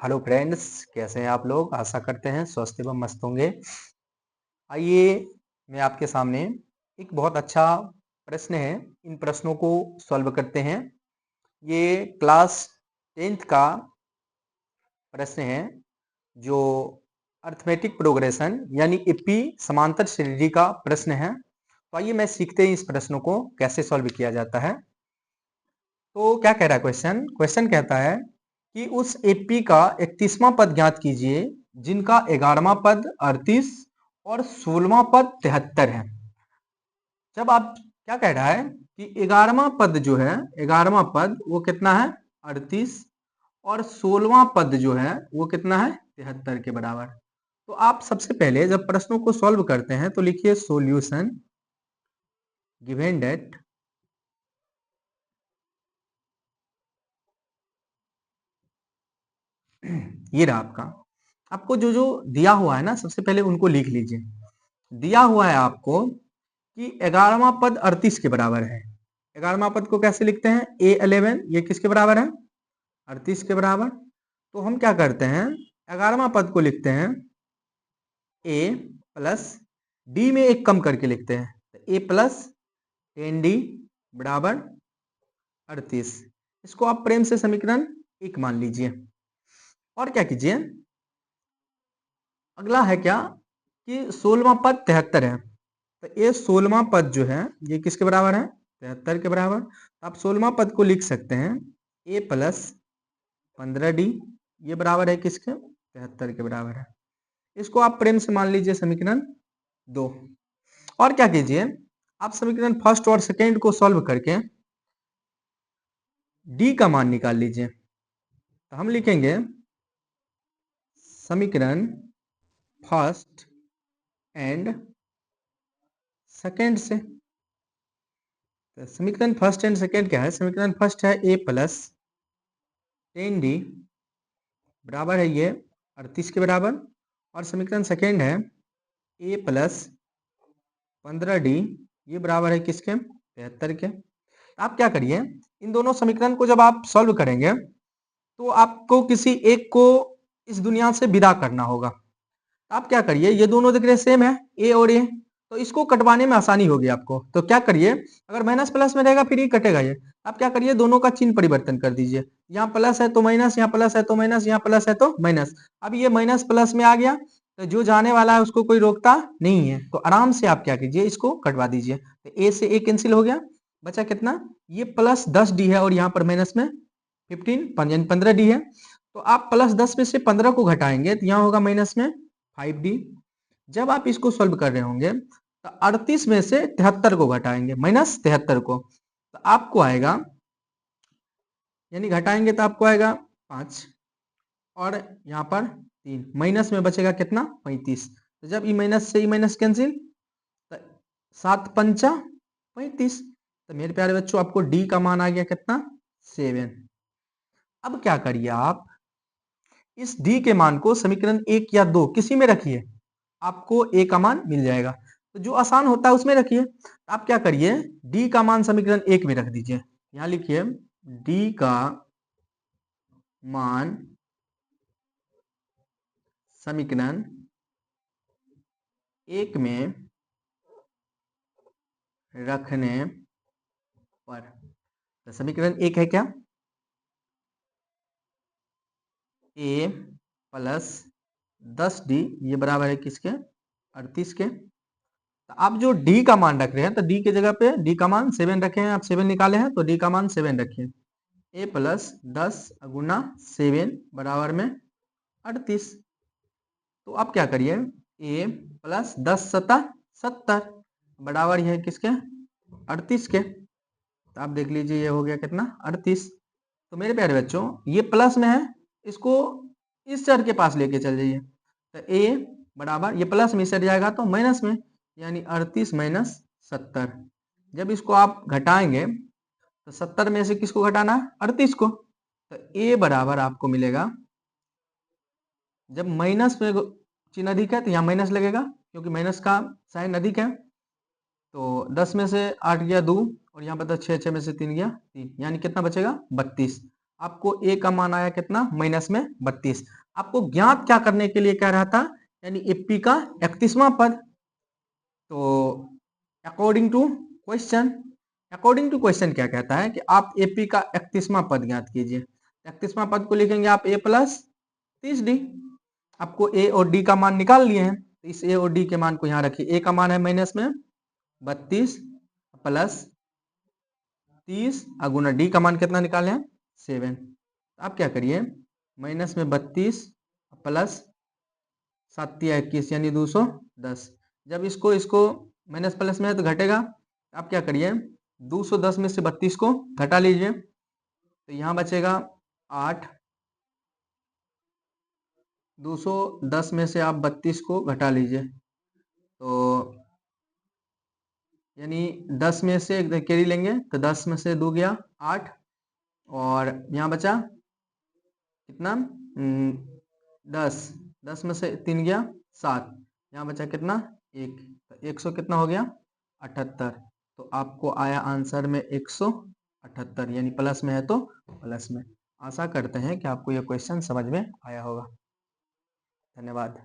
Hello friends, कैसे हैं आप लोग। आशा करते हैं स्वस्थ एवं मस्त होंगे। आइए मैं आपके सामने एक बहुत अच्छा प्रश्न है, इन प्रश्नों को सॉल्व करते हैं। ये क्लास 10th का प्रश्न है, जो अर्थमेटिक प्रोग्रेशन यानी ईपी समांतर श्रेणी का प्रश्न है। तो आइए मैं सीखते हैं इस प्रश्नों को कैसे सॉल्व किया जाता है। तो क्या कह रहा है क्वेश्चन। क्वेश्चन कहता है कि उस एपी का 31वां पद ज्ञात कीजिए जिनका 11वां पद 38 और 16वां पद 73 है। जब आप क्या कह रहा है कि 11वां पद जो है, 11वां पद वो कितना है 38 और 16वां पद जो है वो कितना है 73 के बराबर। तो आप सबसे पहले जब प्रश्नों को सॉल्व करते हैं तो लिखिए सॉल्यूशन गिवन दैट ये रहा आपका। आपको जो जो दिया हुआ है ना, सबसे पहले उनको लिख लीजिए। दिया हुआ है आपको कि 11वां पद 38 के बराबर है। 11वां पद को कैसे लिखते हैं, A11, ये किसके बराबर है 38 के बराबर। तो हम क्या करते हैं, 11वां पद को लिखते हैं A प्लस डी में एक कम करके लिखते हैं, तो A प्लस 10D बराबर 38। इसको आप प्रेम से समीकरण 1 मान लीजिए। और क्या कीजिए, अगला है क्या कि 16वां पद 73 है, तो ये 16वां पद जो है ये किसके बराबर है 73 के बराबर। तो आप 16वां पद को लिख सकते हैं A प्लस 15D, ये बराबर है किसके 73 के बराबर है। इसको आप प्रेम से मान लीजिए समीकरण 2। और क्या कीजिए, आप समीकरण फर्स्ट और सेकेंड को सॉल्व करके D का मान निकाल लीजिए। तो हम लिखेंगे समीकरण फर्स्ट एंड सेकेंड से। तो समीकरण फर्स्ट एंड सेकेंड क्या है, समीकरण फर्स्ट है A प्लस 10D बराबर है ये 38 के बराबर, और समीकरण सेकेंड है A प्लस 15D, ये बराबर है किसके 73 के। आप क्या करिए, इन दोनों समीकरण को जब आप सॉल्व करेंगे तो आपको किसी एक को इस दुनिया से विदा करना होगा। आप क्या करिए, ये दोनों दिख रहे सेम है A और A, तो इसको कटवाने में आसानी होगी आपको। तो क्या करिए, अगर माइनस प्लस में रहेगा फिर ये कटेगा ये। आप क्या करिए, दोनों का चिन्ह परिवर्तन कर दीजिए। यहाँ प्लस है तो माइनस, यहाँ प्लस है तो माइनस, यहाँ प्लस है तो माइनस। अब ये माइनस प्लस में आ गया, तो जो जाने वाला है उसको कोई रोकता नहीं है, तो आराम से आप क्या कीजिए, इसको कटवा दीजिए। तो ए से ए कैंसिल हो गया, बचा कितना, ये प्लस 10D है और यहाँ पर माइनस में 15D है। तो आप प्लस 10 में से 15 को घटाएंगे तो यहाँ होगा माइनस में 5D। जब आप इसको सॉल्व कर रहे होंगे तो 38 में से 73 को घटाएंगे, माइनस 73 को, तो आपको आएगा, यानी घटाएंगे तो आपको आएगा 5 और यहाँ पर 3, माइनस में बचेगा कितना 35। तो जब ई माइनस से ई माइनस कैंसिल, तो 7 पंचा 35। तो मेरे प्यारे बच्चों आपको डी का मान आ गया कितना 7। अब क्या करिए, आप इस डी के मान को समीकरण 1 या 2 किसी में रखिए, आपको ए का मान मिल जाएगा। तो जो आसान होता है उसमें रखिए। आप क्या करिए, डी का मान समीकरण 1 में रख दीजिए। यहां लिखिए डी का मान समीकरण 1 में रखने पर, तो समीकरण 1 है क्या, ए प्लस 10D, ये बराबर है किसके 38 के। तो आप जो डी का मान रख रहे हैं, तो डी के जगह पे डी का मान 7 रखे हैं, आप 7 निकाले हैं तो डी का मान 7 रखिए। ए प्लस 10 गुना 7 बराबर में 38। तो आप क्या करिए, ए प्लस 10 सता 70 बराबर है किसके 38 के। तो आप देख लीजिए ये हो गया कितना 38। तो मेरे प्यारे बच्चों ये प्लस में है, इसको इस चर के पास लेके चल जाइए। तो ए बराबर ये प्लस में सट जाएगा तो माइनस में, यानी 38 माइनस 70। जब इसको आप घटाएंगे तो 70 में से किसको घटाना है 38 को। तो ए बराबर आपको मिलेगा, जब माइनस में चिन्ह अधिक है तो यहाँ माइनस लगेगा क्योंकि माइनस का साइन अधिक है। तो 10 में से 8 गया 2 और यहाँ पर 6 6 में से 3 गया 3, यानी कितना बचेगा 32। आपको ए का मान आया कितना, माइनस में 32। आपको ज्ञात क्या करने के लिए कह रहा था, यानी एपी का 31वां पद। तो अकॉर्डिंग टू क्वेश्चन क्या कहता है कि आप एपी का 31वां पद ज्ञात कीजिए। 31वां पद को लिखेंगे आप a प्लस 30d। आपको ए और डी का मान निकाल लिए हैं, तो इस ए और डी के मान को यहाँ रखिए। ए का मान है माइनस में 32 प्लस 30 गुना डी का मान कितना निकाले हैं, 7। आप क्या करिए, माइनस में 32 प्लस 7 या 21 यानी 210। जब इसको इसको माइनस प्लस में है तो घटेगा। आप क्या करिए, 210 में से 32 को घटा लीजिए, तो यहाँ बचेगा 8। 210 में से आप 32 को घटा लीजिए, तो यानी 10 में से कैरी लेंगे तो 10 में से 2 गया 8, और यहाँ बचा कितना, 10 में से 3 गया 7, यहाँ बचा कितना 1, तो 100 कितना हो गया 78। तो आपको आया आंसर में 178, यानी प्लस में है तो प्लस में। आशा करते हैं कि आपको यह क्वेश्चन समझ में आया होगा। धन्यवाद।